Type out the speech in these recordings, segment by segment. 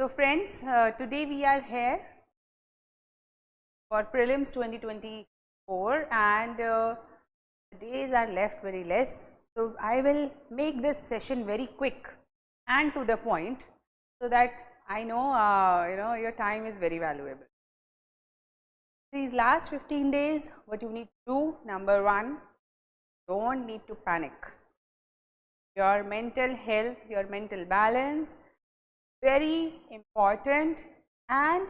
So friends, today we are here for prelims 2024 and the days are left very less. So I will make this session very quick and to the point so that I know your time is very valuable. These last 15 days, what you need to do, number one, don't need to panic. Your mental health, your mental balance, very important, and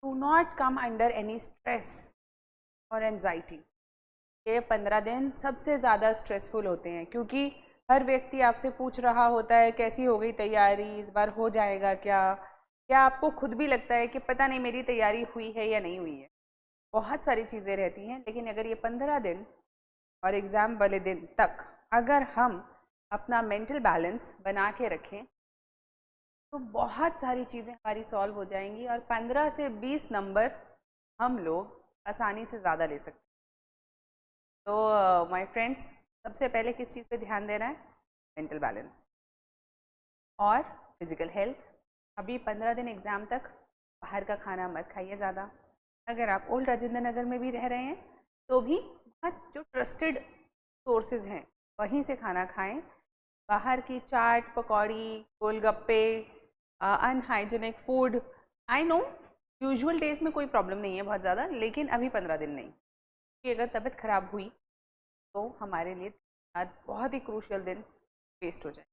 do not come under any stress or anxiety. ये 15 दिन सबसे ज़्यादा stressful होते हैं क्योंकि हर व्यक्ति आपसे पूछ रहा होता है कैसी हो गई तैयारी, इस बार हो जाएगा क्या आपको खुद भी लगता है कि पता नहीं मेरी तैयारी हुई है या नहीं हुई है। बहुत सारी चीज़ें रहती हैं, लेकिन अगर ये 15 दिन और एग्ज़ाम वाले दिन तक अगर हम अपना मेंटल बैलेंस बना के रखें तो बहुत सारी चीज़ें हमारी सॉल्व हो जाएंगी और 15 से 20 नंबर हम लोग आसानी से ज़्यादा ले सकते हैं। तो माय फ्रेंड्स, सबसे पहले किस चीज़ पे ध्यान देना है? मेंटल बैलेंस और फिज़िकल हेल्थ। अभी 15 दिन एग्ज़ाम तक बाहर का खाना मत खाइए ज़्यादा। अगर आप ओल्ड राजेंद्र नगर में भी रह रहे हैं तो भी बहुत जो ट्रस्टेड सोर्सेज हैं वहीं से खाना खाएं। बाहर की chaat, pakodi, golgappe, unhygienic food, I know usual days में कोई प्रॉब्लम नहीं है बहुत ज़्यादा, लेकिन अभी 15 दिन नहीं, कि अगर तबीयत ख़राब हुई तो हमारे लिए बहुत ही क्रूशियल दिन वेस्ट हो जाए।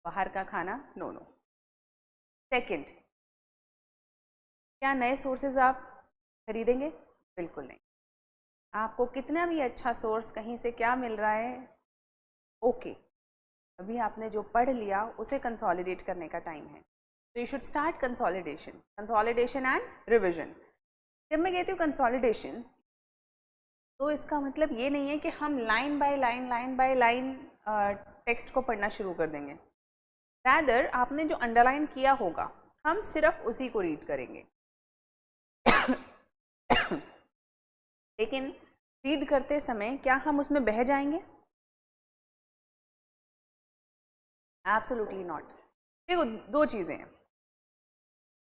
बाहर का खाना नो। सेकंड, क्या नए सोर्सेज आप खरीदेंगे? बिल्कुल नहीं। आपको कितना भी अच्छा सोर्स कहीं से क्या मिल रहा है, ओके, अभी आपने जो पढ़ लिया उसे कंसोलिडेट करने का टाइम है। तो you should start consolidation and revision. जब मैं कहती हूँ कंसोलिडेशन तो इसका मतलब ये नहीं है कि हम लाइन बाय लाइन टेक्स्ट को पढ़ना शुरू कर देंगे। रैदर आपने जो अंडरलाइन किया होगा हम सिर्फ उसी को रीड करेंगे। लेकिन रीड करते समय क्या हम उसमें बह जाएंगे? Absolutely not. देखो, दो चीज़ें हैं।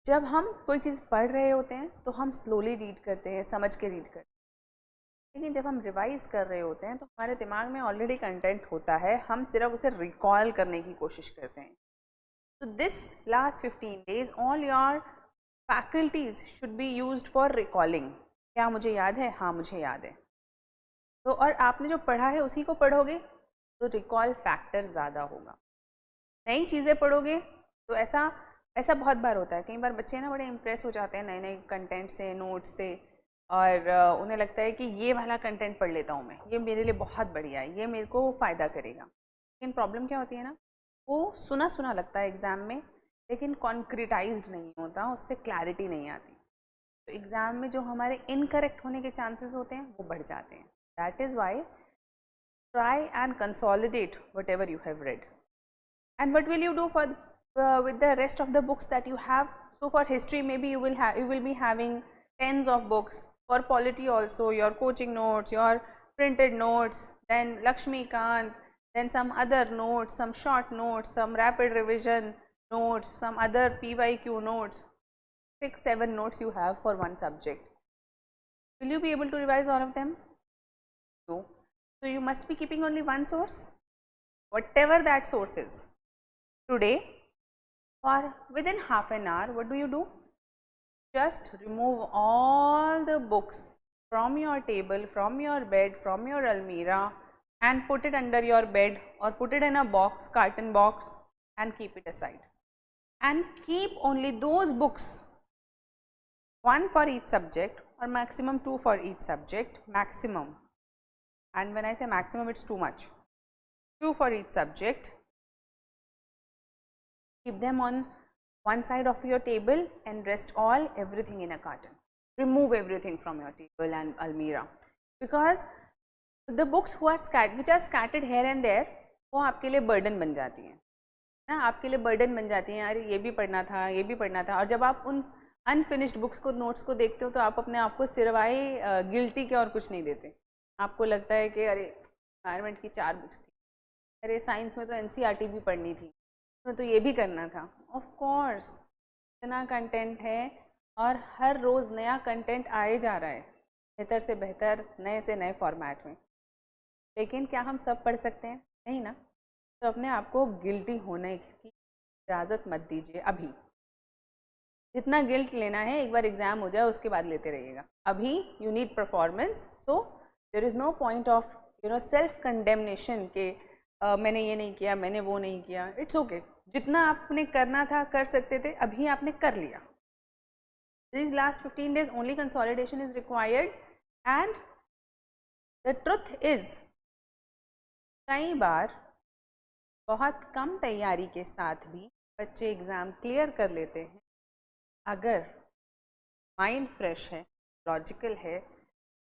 जब हम कोई चीज़ पढ़ रहे होते हैं तो हम स्लोली रीड करते हैं, समझ के रीड करते हैं, लेकिन जब हम रिवाइज कर रहे होते हैं तो हमारे दिमाग में ऑलरेडी कंटेंट होता है, हम सिर्फ उसे रिकॉल करने की कोशिश करते हैं। तो this last 15 days all your faculties should be used for recalling. क्या मुझे याद है? हाँ, मुझे याद है। तो और आपने जो पढ़ा है उसी को पढ़ोगे तो रिकॉल फैक्टर ज़्यादा होगा। नई चीज़ें पढ़ोगे तो ऐसा बहुत बार होता है। कई बार बच्चे ना बड़े इम्प्रेस हो जाते हैं नए नए कंटेंट से, नोट्स से, और उन्हें लगता है कि ये वाला कंटेंट पढ़ लेता हूँ मैं, ये मेरे लिए बहुत बढ़िया है, ये मेरे को फ़ायदा करेगा। लेकिन प्रॉब्लम क्या होती है ना, वो सुना सुना लगता है एग्ज़ाम में, लेकिन कॉन्क्रीटाइज्ड नहीं होता, उससे क्लैरिटी नहीं आती। तो एग्ज़ाम में जो हमारे इनकरेक्ट होने के चांसेस होते हैं वो बढ़ जाते हैं। That is why try and consolidate what ever you have read. And what will you do for with the rest of the books that you have? So for history maybe you will be having tens of books. For polity also, your coaching notes, your printed notes, then Lakshmikant, then some other notes, some short notes, some rapid revision notes, some other PYQ notes. 6-7 notes you have for one subject. Will you be able to revise all of them? No. So you must be keeping only one source, whatever that source is. Today, or within half an hour, what do? Just remove all the books from your table, from your bed, from your almirah, and put it under your bed or put it in a box, carton box, and keep it aside. And keep only those books, one for each subject or maximum 2 for each subject, maximum. And when I say maximum, it's too much. 2 for each subject. Keep them on one side of your table and rest everything in a carton. Remove everything from your table and almirah, because the books which are scattered here and there, वो आपके लिए burden बन जाती हैं ना, आपके लिए burden बन जाती हैं। अरे ये भी पढ़ना था, ये भी पढ़ना था। और जब आप उन अनफिनिश्ड बुक्स को, नोट्स को देखते हो तो आप अपने आप को सिर्वाए गिल्टी के और कुछ नहीं देते। आपको लगता है कि अरे एनवायरनमेंट की 4 बुक्स थी, अरे साइंस में तो NCERT भी पढ़नी थी, तो ये भी करना था, ऑफ कोर्स इतना कंटेंट है और हर रोज़ नया कंटेंट आए जा रहा है, बेहतर से बेहतर, नए से नए फॉर्मेट में। लेकिन क्या हम सब पढ़ सकते हैं? नहीं ना। तो अपने आप को गिल्टी होने की इजाज़त मत दीजिए अभी। जितना गिल्ट लेना है एक बार एग्ज़ाम हो जाए उसके बाद लेते रहिएगा। अभी you need performance, so there is no point of self condemnation के मैंने ये नहीं किया, मैंने वो नहीं किया। इट्स ओके, जितना आपने करना था, कर सकते थे, अभी आपने कर लिया। This last 15 days only consolidation is required. And the truth is, कई बार बहुत कम तैयारी के साथ भी बच्चे एग्ज़ाम क्लियर कर लेते हैं अगर माइंड फ्रेश है, लॉजिकल है,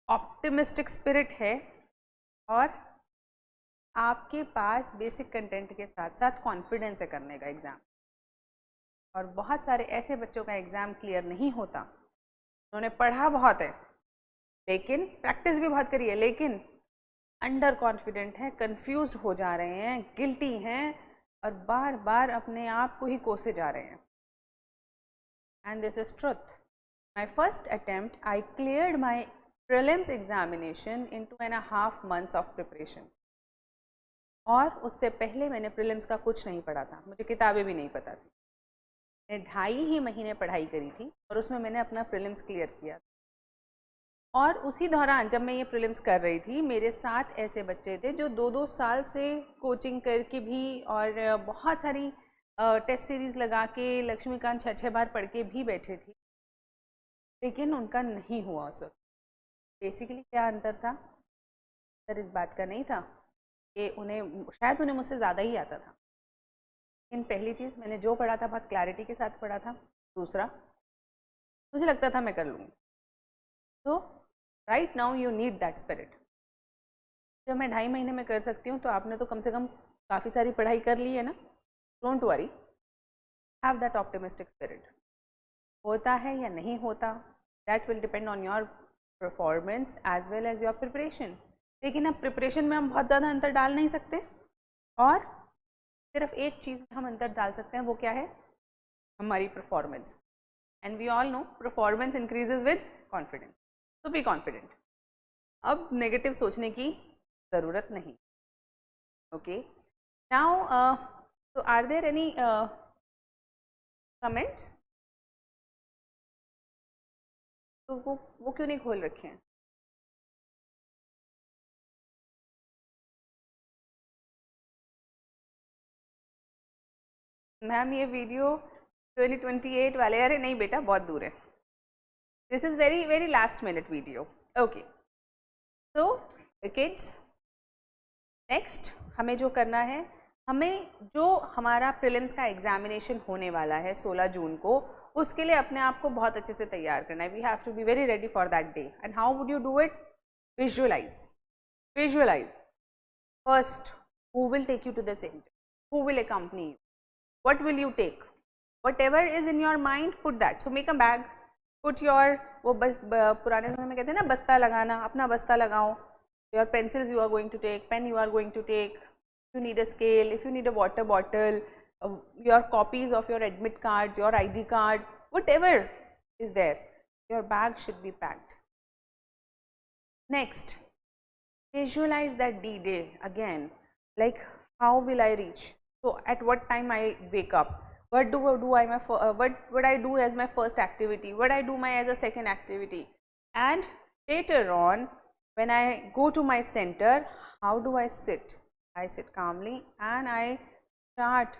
ऑप्टिमिस्टिक स्पिरिट है और आपके पास बेसिक कंटेंट के साथ साथ कॉन्फिडेंस है करने का एग्ज़ाम। और बहुत सारे ऐसे बच्चों का एग्ज़ाम क्लियर नहीं होता, उन्होंने पढ़ा बहुत है, लेकिन प्रैक्टिस भी बहुत करी है, लेकिन अंडर कॉन्फिडेंट हैं, कंफ्यूज्ड हो जा रहे हैं, गिल्टी हैं और बार बार अपने आप को ही कोसे जा रहे हैं। And this is truth. My first attempt I cleared my prelims examination in 2.5 months of preparation. और उससे पहले मैंने प्रीलिम्स का कुछ नहीं पढ़ा था, मुझे किताबें भी नहीं पता थी। मैंने 2.5 ही महीने पढ़ाई करी थी और उसमें मैंने अपना प्रीलिम्स क्लियर किया। और उसी दौरान जब मैं ये प्रीलिम्स कर रही थी, मेरे साथ ऐसे बच्चे थे जो 2-2 साल से कोचिंग करके भी और बहुत सारी टेस्ट सीरीज़ लगा के लक्ष्मीकांत 6-6 बार पढ़ के भी बैठे थे, लेकिन उनका नहीं हुआ उस वक्त। बेसिकली क्या अंतर था? अंतर इस बात का नहीं था कि शायद उन्हें मुझसे ज़्यादा ही आता था, लेकिन पहली चीज़, मैंने जो पढ़ा था बहुत क्लैरिटी के साथ पढ़ा था। दूसरा, मुझे लगता था मैं कर लूँगी। तो right now you need that spirit. जब मैं 2.5 महीने में कर सकती हूँ, तो आपने तो कम से कम काफ़ी सारी पढ़ाई कर ली है ना। Don't worry, have that optimistic spirit. होता है या नहीं होता, that will depend on your performance as well as your preparation. लेकिन अब प्रिपरेशन में हम बहुत ज़्यादा अंतर डाल नहीं सकते, और सिर्फ एक चीज़ में हम अंतर डाल सकते हैं, वो क्या है? हमारी performance. And we all know performance increases with confidence. तो बी कॉन्फिडेंट। अब नेगेटिव सोचने की ज़रूरत नहीं। ओके, नाउ तो आर देयर एनी कमेंट्स? तो वो क्यों नहीं खोल रखे हैं? मैम ये वीडियो 2028 वाले, अरे नहीं बेटा, बहुत दूर है। This is very very last minute video. Okay, तो किड्स, नेक्स्ट हमें जो करना है, हमें जो हमारा प्रीलिम्स का एग्जामिनेशन होने वाला है 16 जून को, उसके लिए अपने आप को बहुत अच्छे से तैयार करना है। We have to be very ready for that day. And how would you do it? Visualize. Visualize first, who will take you to the center, who will accompany you, what will you take, whatever is in your mind, put that. So make a bag, put your, वो बस पुराने समय में कहते हैं ना बस्ता लगाना, अपना बस्ता लगाओ। Your pencils you are going to take, pen you are going to take, if you need a scale, if you need a water bottle, your copies of your admit cards, your ID card, whatever is there, your bag should be packed. Next, visualize that D-Day again, like how will I reach? So at what time I wake up? What would I do as my first activity? What I do as a second activity? And later on, when I go to my center, how do I sit? I sit calmly and I start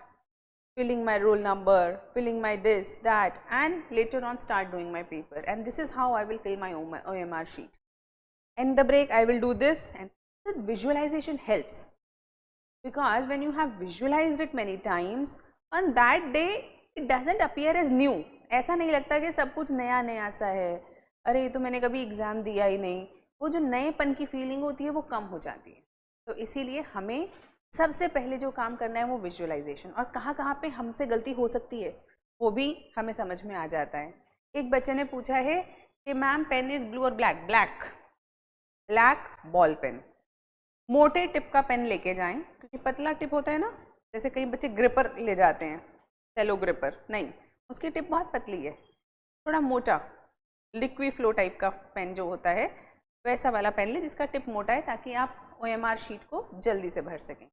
filling my roll number, filling my this, that, and later on start doing my paper. And this is how I will fill my OMR sheet. In the break, I will do this, and the visualization helps. Because when you have visualized it many times, on that day it doesn't appear as new. ऐसा नहीं लगता कि सब कुछ नया नया सा है, अरे ये तो मैंने कभी एग्ज़ाम दिया ही नहीं। वो जो नएपन की फीलिंग होती है वो कम हो जाती है। तो इसीलिए हमें सबसे पहले जो काम करना है वो विजुअलाइजेशन। और कहाँ कहाँ पे हमसे गलती हो सकती है वो भी हमें समझ में आ जाता है। एक बच्चे ने पूछा है कि मैम पेन इज़ ब्लू और ब्लैक। ब्लैक बॉल पेन, मोटे टिप का पेन लेके जाएं, क्योंकि पतला टिप होता है ना, जैसे कई बच्चे ग्रिपर ले जाते हैं, सेलो ग्रिपर नहीं, उसकी टिप बहुत पतली है, थोड़ा मोटा लिक्विड फ्लो टाइप का पेन जो होता है वैसा वाला पेन ले जिसका टिप मोटा है, ताकि आप OMR शीट को जल्दी से भर सकें।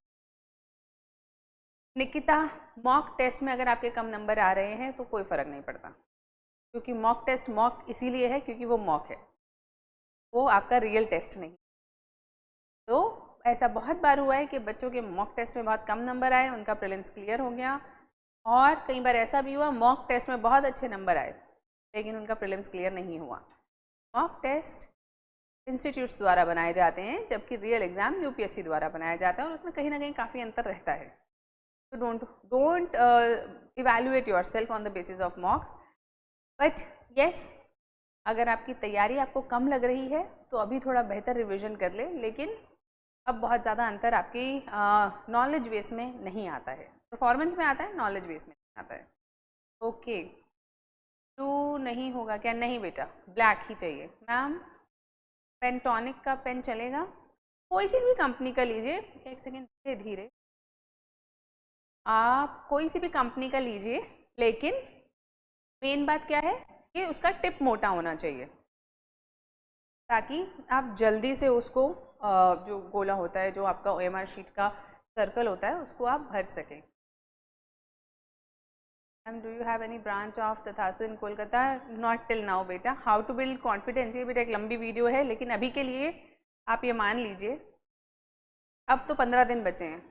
निकिता, मॉक टेस्ट में अगर आपके कम नंबर आ रहे हैं तो कोई फ़र्क नहीं पड़ता, क्योंकि मॉक टेस्ट मॉक इसीलिए है क्योंकि वो मॉक है, वो आपका रियल टेस्ट नहीं। तो ऐसा बहुत बार हुआ है कि बच्चों के मॉक टेस्ट में बहुत कम नंबर आए, उनका प्रीलिम्स क्लियर हो गया, और कई बार ऐसा भी हुआ मॉक टेस्ट में बहुत अच्छे नंबर आए लेकिन उनका प्रीलिम्स क्लियर नहीं हुआ। मॉक टेस्ट इंस्टीट्यूट्स द्वारा बनाए जाते हैं, जबकि रियल एग्ज़ाम UPSC द्वारा बनाया जाता है, और उसमें कहीं ना कहीं काफ़ी अंतर रहता है। तो don't evaluate yourself on the basis of मॉक्स, but yes, अगर आपकी तैयारी आपको कम लग रही है तो अभी थोड़ा बेहतर रिविज़न कर ले, लेकिन अब बहुत ज़्यादा अंतर आपकी नॉलेज बेस में नहीं आता है, परफॉर्मेंस में आता है, नॉलेज बेस में नहीं आता है। ओके, ब्लू नहीं होगा क्या? नहीं बेटा, ब्लैक ही चाहिए। मैम पेंटोनिक का पेन चलेगा? कोई सी भी कंपनी का लीजिए, एक सेकेंड, धीरे धीरे, आप कोई सी भी कंपनी का लीजिए, लेकिन मेन बात क्या है कि उसका टिप मोटा होना चाहिए, ताकि आप जल्दी से उसको जो गोला होता है, जो आपका OMR शीट का सर्कल होता है, उसको आप भर सकें। Ma'am, do you have any branch of तथास्तु इन कोलकाता? नॉट टिल नाउ बेटा। हाउ टू बिल्ड कॉन्फिडेंस, ये बेटा एक लंबी वीडियो है, लेकिन अभी के लिए आप ये मान लीजिए अब तो 15 दिन बचे हैं,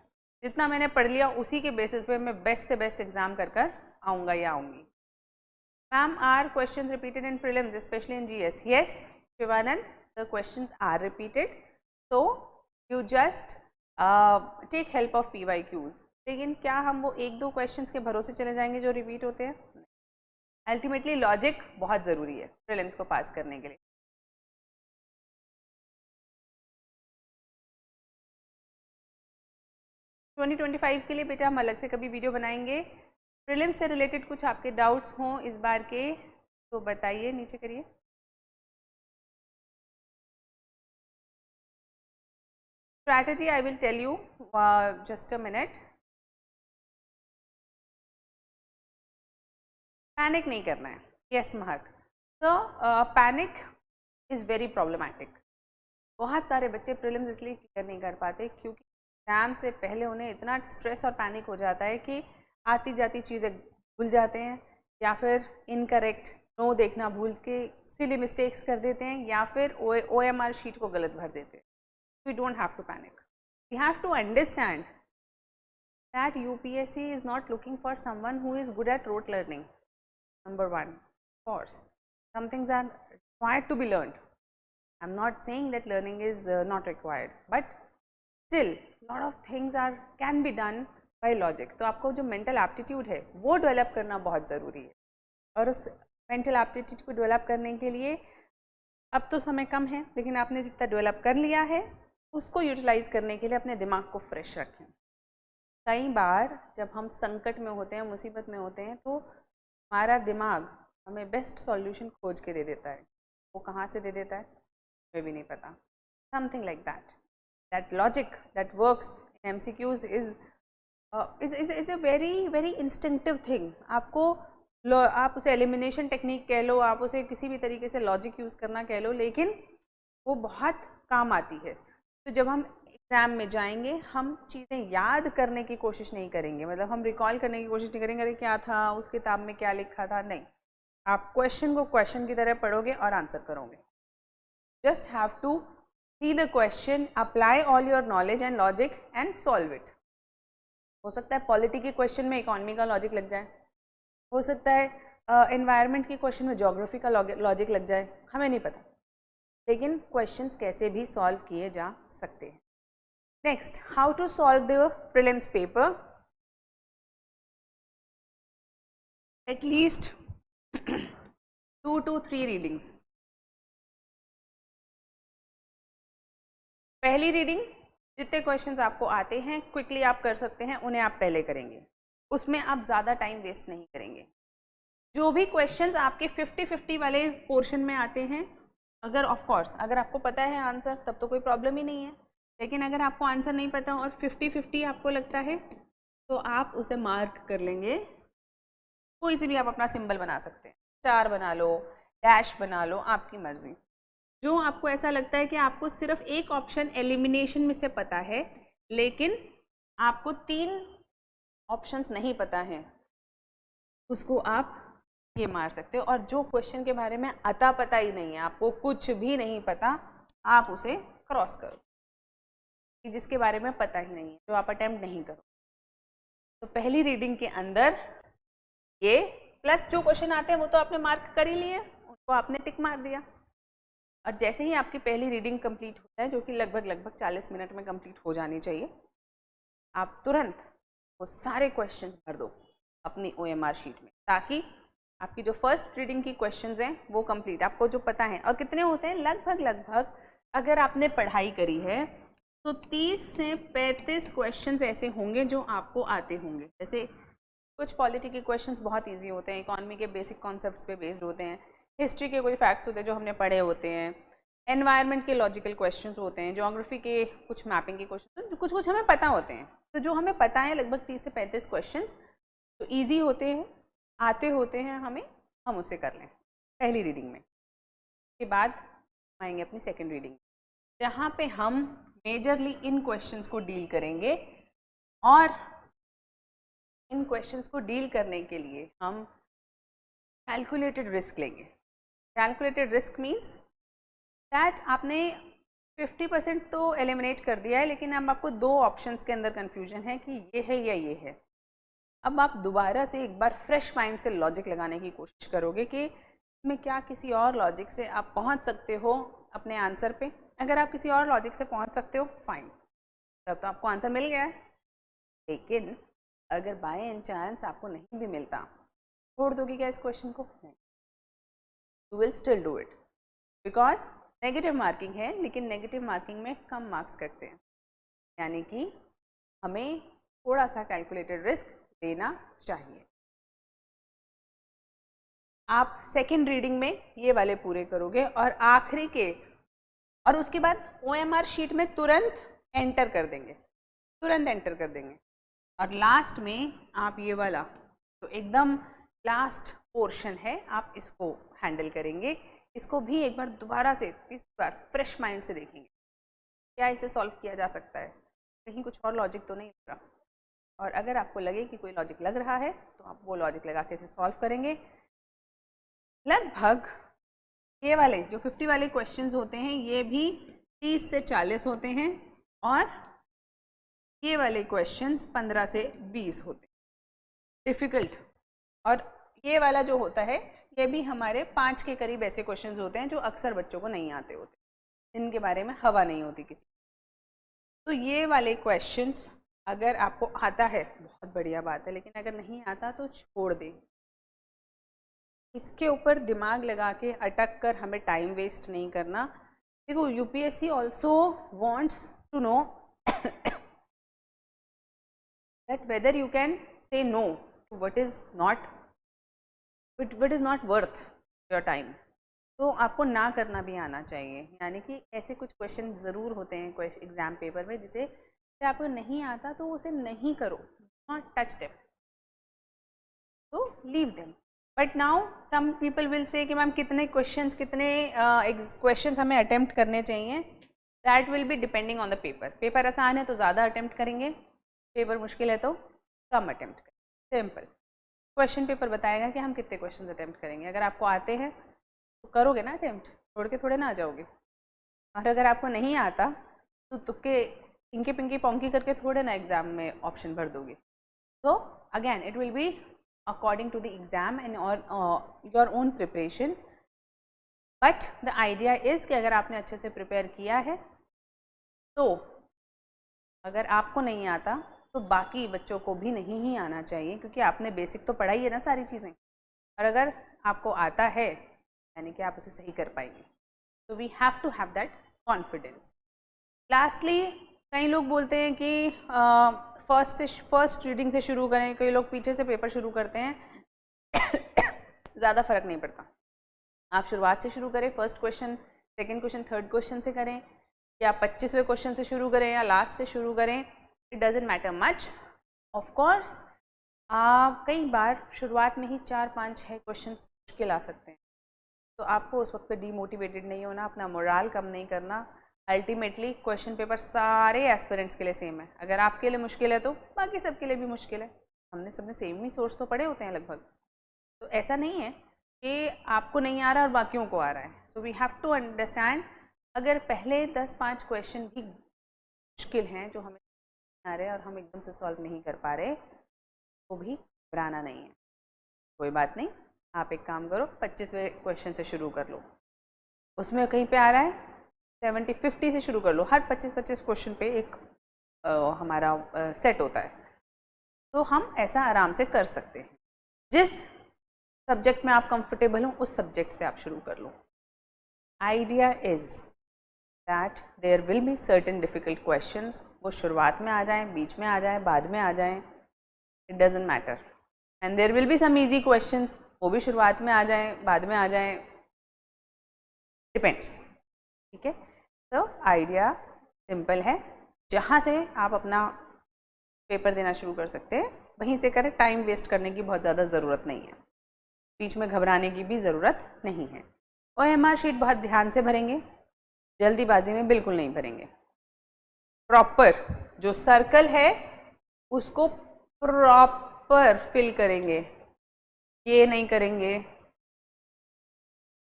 जितना मैंने पढ़ लिया उसी के बेसिस पे मैं बेस्ट से बेस्ट एग्जाम कर कर आऊँगा या आऊँगी। Ma'am, are questions repeated in prelims specially in GS? Yes Shivanand, the questions are repeated, so you just take help of PYQs। लेकिन क्या हम वो एक दो क्वेश्चंस के भरोसे चले जाएंगे जो रिपीट होते हैं? अल्टीमेटली लॉजिक बहुत ज़रूरी है प्रीलिम्स को पास करने के लिए। तो 2025 के लिए बेटा हम अलग से कभी वीडियो बनाएंगे। प्रीलिम्स से रिलेटेड कुछ आपके डाउट्स हों इस बार के तो बताइए, नीचे करिए। Strategy I will tell you, just a minute। Panic नहीं करना है। यस महक, तो पैनिक इज़ वेरी प्रॉब्लमैटिक। बहुत सारे बच्चे प्रीलिम्स इसलिए क्लियर नहीं कर पाते क्योंकि एग्जाम से पहले उन्हें इतना स्ट्रेस और पैनिक हो जाता है कि आती जाती चीज़ें भूल जाते हैं, या फिर इनकरेक्ट नो देखना भूल के सिली मिस्टेक्स कर देते हैं, या फिर OMR शीट को गलत भर देते हैं। We don't have to panic. We have to understand that UPSC is not looking for someone who is good at rote learning. Number one, of course, some things are required to be learned. I'm not saying that learning is not required, but still, lot of things can be done by logic. तो आपको जो mental aptitude है वो develop करना बहुत ज़रूरी है, और उस mental aptitude को develop करने के लिए अब तो समय कम है, लेकिन आपने जितना डेवलप कर लिया है उसको यूटिलाइज करने के लिए अपने दिमाग को फ्रेश रखें। कई बार जब हम संकट में होते हैं, मुसीबत में होते हैं, तो हमारा दिमाग हमें बेस्ट सॉल्यूशन खोज के दे देता है। वो कहाँ से दे देता है मुझे भी नहीं पता। Something like that logic that works in MCQs is a very instinctive thing. आप उसे एलिमिनेशन टेक्निक कह लो, आप उसे किसी भी तरीके से लॉजिक यूज़ करना कह लो, लेकिन वो बहुत काम आती है। तो जब हम एग्ज़ाम में जाएंगे हम चीज़ें याद करने की कोशिश नहीं करेंगे, मतलब हम रिकॉल करने की कोशिश नहीं करेंगे, अरे क्या था उस किताब में क्या लिखा था, नहीं। आप क्वेश्चन को क्वेश्चन की तरह पढ़ोगे और आंसर करोगे। Just have to see the question, apply all your knowledge and logic and solve it. हो सकता है पॉलिटी के क्वेश्चन में इकोनॉमी का लॉजिक लग जाए, हो सकता है एनवायरनमेंट के क्वेश्चन में ज्योग्राफी का लॉजिक लग जाए, हमें नहीं पता, लेकिन क्वेश्चंस कैसे भी सॉल्व किए जा सकते हैं। Next, how to solve the prelims paper. At least 2 to 3 readings. पहली रीडिंग जितने क्वेश्चंस आपको आते हैं क्विकली आप कर सकते हैं, उन्हें आप पहले करेंगे, उसमें आप ज़्यादा टाइम वेस्ट नहीं करेंगे। जो भी क्वेश्चंस आपके 50-50 वाले पोर्शन में आते हैं, अगर ऑफ कोर्स अगर आपको पता है आंसर तब तो कोई प्रॉब्लम ही नहीं है, लेकिन अगर आपको आंसर नहीं पता और 50-50 आपको लगता है तो आप उसे मार्क कर लेंगे कोई से भी आप अपना सिंबल बना सकते हैं, स्टार बना लो, डैश बना लो, आपकी मर्जी। जो आपको ऐसा लगता है कि आपको सिर्फ एक ऑप्शन एलिमिनेशन में से पता है लेकिन आपको 3 ऑप्शंस नहीं पता हैं, उसको आप ये मार सकते हो। और जो क्वेश्चन के बारे में अता पता ही नहीं है, आपको कुछ भी नहीं पता, आप उसे क्रॉस करो, जिसके बारे में पता ही नहीं है, जो आप अटेम्प्ट नहीं करो। तो पहली रीडिंग के अंदर ये प्लस जो क्वेश्चन आते हैं वो तो आपने मार्क कर ही लिए, उनको आपने टिक मार दिया। और जैसे ही आपकी पहली रीडिंग कंप्लीट होता है, जो कि लगभग 40 मिनट में कंप्लीट हो जानी चाहिए, आप तुरंत वो सारे क्वेश्चंस भर दो अपनी OMR शीट में, ताकि आपकी जो फर्स्ट रीडिंग की क्वेश्चंस हैं वो कंप्लीट, आपको जो पता है। और कितने होते हैं, लगभग अगर आपने पढ़ाई करी है तो 30 से 35 क्वेश्चंस ऐसे होंगे जो आपको आते होंगे। जैसे कुछ पॉलिटी के क्वेश्चंस बहुत इजी होते हैं, इकोनॉमी के बेसिक कॉन्सेप्ट्स पे बेस्ड होते हैं, हिस्ट्री के कोई फैक्ट्स होते हैं जो हमने पढ़े होते हैं, एनवायरनमेंट के लॉजिकल क्वेश्चंस होते हैं, ज्योग्राफी के कुछ मैपिंग के क्वेश्चन, कुछ हमें पता होते हैं। तो जो हमें पता है लगभग 30 से 35 क्वेश्चंस तो ईजी होते हैं, आते होते हैं हमें, हम उसे कर लें पहली रीडिंग में। के बाद आएंगे अपनी सेकेंड रीडिंग, जहाँ पे हम मेजरली इन क्वेश्चंस को डील करेंगे। और इन क्वेश्चंस को डील करने के लिए हम कैलकुलेटेड रिस्क लेंगे। कैलकुलेटेड रिस्क मीन्स दैट आपने 50% तो एलिमिनेट कर दिया है, लेकिन अब आपको 2 ऑप्शंस के अंदर कन्फ्यूजन है कि ये है या ये है। अब आप दोबारा से एक बार फ्रेश माइंड से लॉजिक लगाने की कोशिश करोगे कि इसमें क्या किसी और लॉजिक से आप पहुंच सकते हो अपने आंसर पे। अगर आप किसी और लॉजिक से पहुंच सकते हो फाइन, तब तो आपको आंसर मिल गया है। लेकिन अगर बाय एंड चांस आपको नहीं भी मिलता, छोड़ दोगे क्या इस क्वेश्चन को? नहीं, you will still do it, because negative marking है, लेकिन नेगेटिव मार्किंग में कम मार्क्स कटते हैं, यानी कि हमें थोड़ा सा कैलकुलेटेड रिस्क देना चाहिए। आप सेकेंड रीडिंग में ये वाले पूरे करोगे और आखिरी के, और उसके बाद OMR शीट में तुरंत एंटर कर देंगे, तुरंत एंटर कर देंगे। और लास्ट में आप ये वाला तो एकदम लास्ट पोर्शन है, आप इसको हैंडल करेंगे। इसको भी एक बार दोबारा से, इस बार फ्रेश माइंड से देखेंगे क्या इसे सॉल्व किया जा सकता है, कहीं कुछ और लॉजिक तो नहीं लग रहा। और अगर आपको लगे कि कोई लॉजिक लग रहा है तो आप वो लॉजिक लगा के इसे सॉल्व करेंगे। लगभग ये वाले जो 50 वाले क्वेश्चंस होते हैं ये भी 30 से 40 होते हैं, और ये वाले क्वेश्चंस 15 से 20 होते हैं डिफ़िकल्ट। और ये वाला जो होता है ये भी हमारे 5 के करीब ऐसे क्वेश्चंस होते हैं जो अक्सर बच्चों को नहीं आते होते, इनके बारे में हवा नहीं होती किसी। तो ये वाले क्वेश्चंस अगर आपको आता है बहुत बढ़िया बात है, लेकिन अगर नहीं आता तो छोड़ दें। इसके ऊपर दिमाग लगा के अटक कर हमें टाइम वेस्ट नहीं करना। देखो UPSC also wants to know that whether you can say no to what is not worth your time। तो आपको ना करना भी आना चाहिए, यानी कि ऐसे कुछ क्वेश्चन ज़रूर होते हैं एग्जाम पेपर में जिसे आपको नहीं आता तो उसे नहीं करो, नॉट टच देम, तो leave them. But now some people will say कि मैम कितने क्वेश्चंस हमें अटेम्प्ट करने चाहिए। That will be depending on the paper. Paper आसान है तो ज़्यादा अटेम्प्ट करेंगे, पेपर मुश्किल है तो कम अटेम्प्ट करें। सिंपल क्वेश्चन पेपर बताएगा कि हम कितने क्वेश्चन अटेम्प्ट करेंगे। अगर आपको आते हैं तो करोगे ना अटेम्प्ट, छोड़ के थोड़े ना आ जाओगे। और अगर आपको नहीं आता तो तुक्के इंके पिंकी पोंकी करके थोड़े ना एग्जाम में ऑप्शन भर दोगे। तो again it will be according to the exam and your own preparation. But the idea is कि अगर आपने अच्छे से प्रिपेयर किया है तो अगर आपको नहीं आता तो बाकी बच्चों को भी नहीं ही आना चाहिए, क्योंकि आपने बेसिक तो पढ़ाई है ना सारी चीज़ें। और अगर आपको आता है यानी कि आप उसे सही कर पाएंगे। तो we have to have that confidence. Lastly कई लोग बोलते हैं कि फर्स्ट रीडिंग से शुरू करें, कई लोग पीछे से पेपर शुरू करते हैं। ज़्यादा फर्क नहीं पड़ता, आप शुरुआत से शुरू करें, first question, second question, third question से करें, या 25वें क्वेश्चन से शुरू करें या लास्ट से शुरू करें, it doesn't matter much. Of course कई बार शुरुआत में ही 4, 5, 6 क्वेश्चन मुश्किल आ सकते हैं, तो आपको उस वक्त पे डीमोटिवेटेड नहीं होना, अपना मोराल कम नहीं करना। अल्टीमेटली क्वेश्चन पेपर सारे एस्पिरेंट्स के लिए सेम है। अगर आपके लिए मुश्किल है तो बाकी सबके लिए भी मुश्किल है। हमने सबने सेम ही सोर्स तो पढ़े होते हैं लगभग, तो ऐसा नहीं है कि आपको नहीं आ रहा और बाकियों को आ रहा है। So we have to understand, अगर पहले 10-5 क्वेश्चन भी मुश्किल हैं जो हमें नहीं आ रहे और हम एकदम से सॉल्व नहीं कर पा रहे, तो भी घबराना नहीं है, कोई बात नहीं। आप एक काम करो, 25वें क्वेश्चन से शुरू कर लो। उसमें कहीं पे आ रहा है 70-50 से शुरू कर लो। हर 25-25 क्वेश्चन पे एक हमारा सेट होता है, तो हम ऐसा आराम से कर सकते हैं। जिस सब्जेक्ट में आप कंफर्टेबल हो उस सब्जेक्ट से आप शुरू कर लो। Idea is that there will be certain difficult questions, वो शुरुआत में आ जाएं, बीच में आ जाएं, बाद में आ जाएं, it doesn't matter. And there will be some easy questions, वो भी शुरुआत में आ जाएं, बाद में आ जाएं, डिपेंड्स। ठीक है, तो आइडिया सिंपल है, जहाँ से आप अपना पेपर देना शुरू कर सकते हैं वहीं से करें। टाइम वेस्ट करने की बहुत ज़्यादा ज़रूरत नहीं है, बीच में घबराने की भी ज़रूरत नहीं है। OMR शीट बहुत ध्यान से भरेंगे, जल्दीबाजी में बिल्कुल नहीं भरेंगे। प्रॉपर जो सर्कल है उसको प्रॉपर फिल करेंगे, ये नहीं करेंगे,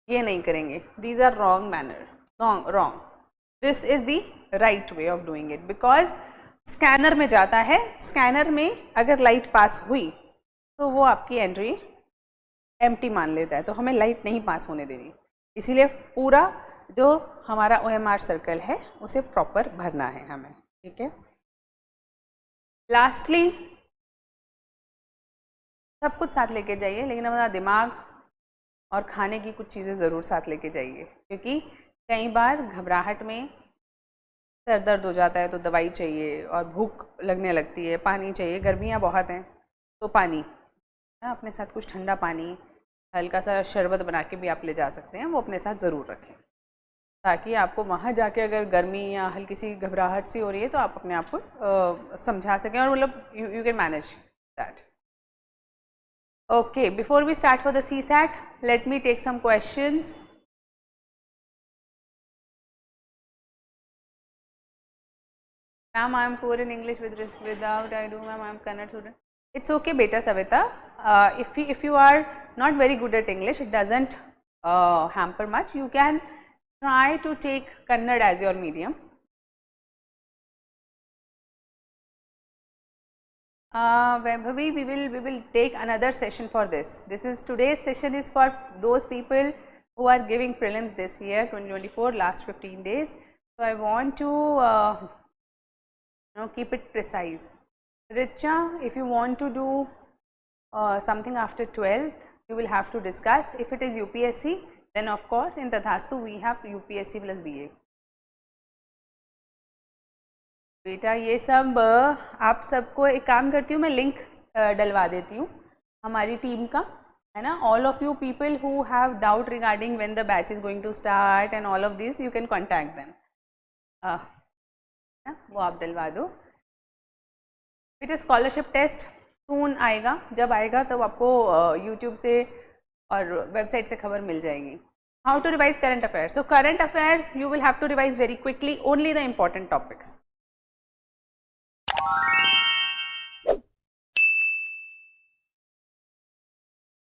ये नहीं करेंगे। These are wrong manner, wrong. This is the right way of doing it, because scanner में जाता है, स्कैनर में अगर लाइट पास हुई तो वो आपकी एंट्री एम्प्टी मान लेता है, तो हमें लाइट नहीं पास होने देनी। इसीलिए पूरा जो हमारा OMR सर्कल है उसे प्रॉपर भरना है हमें। ठीक है, लास्टली सब कुछ साथ लेके जाइए, लेकिन अपना दिमाग और खाने की कुछ चीज़ें ज़रूर साथ लेके जाइए, क्योंकि कई बार घबराहट में सर दर्द हो जाता है तो दवाई चाहिए, और भूख लगने लगती है, पानी चाहिए, गर्मियाँ बहुत हैं तो पानी ना, अपने साथ कुछ ठंडा पानी, हल्का सा शरबत बना के भी आप ले जा सकते हैं, वो अपने साथ ज़रूर रखें, ताकि आपको वहाँ जाके अगर गर्मी या हल्की सी घबराहट सी हो रही है तो आप अपने आप को समझा सकें, और मतलब you can manage that. Okay, before we start for the CSAT, let me take some questions. Ma'am, I am poor in English without I do, ma'am, I am Kannada student. It's okay, beta Savita. If you are not very good at English, it doesn't hamper much. You can try to take Kannada as your medium. Vaibhavi, we will take another session for this. Today's session is for those people who are giving prelims this year 2024, last 15 days. So I want to keep it precise. Richa, if you want to do something after 12th, you will have to discuss. If it is UPSC, then of course in Tathastu we have UPSC plus BA. बेटा ये सब आप सबको एक काम करती हूँ, मैं लिंक डलवा देती हूँ हमारी टीम का, है ना। All of you people who have doubt regarding when the batch is going to start and all of this, you can contact them, वो आप डलवा दो। बेटा स्कॉलरशिप टेस्ट सून आएगा, जब आएगा तब आपको यूट्यूब से और वेबसाइट से खबर मिल जाएगी। How to revise current affairs? So current affairs you will have to revise very quickly, only the important topics.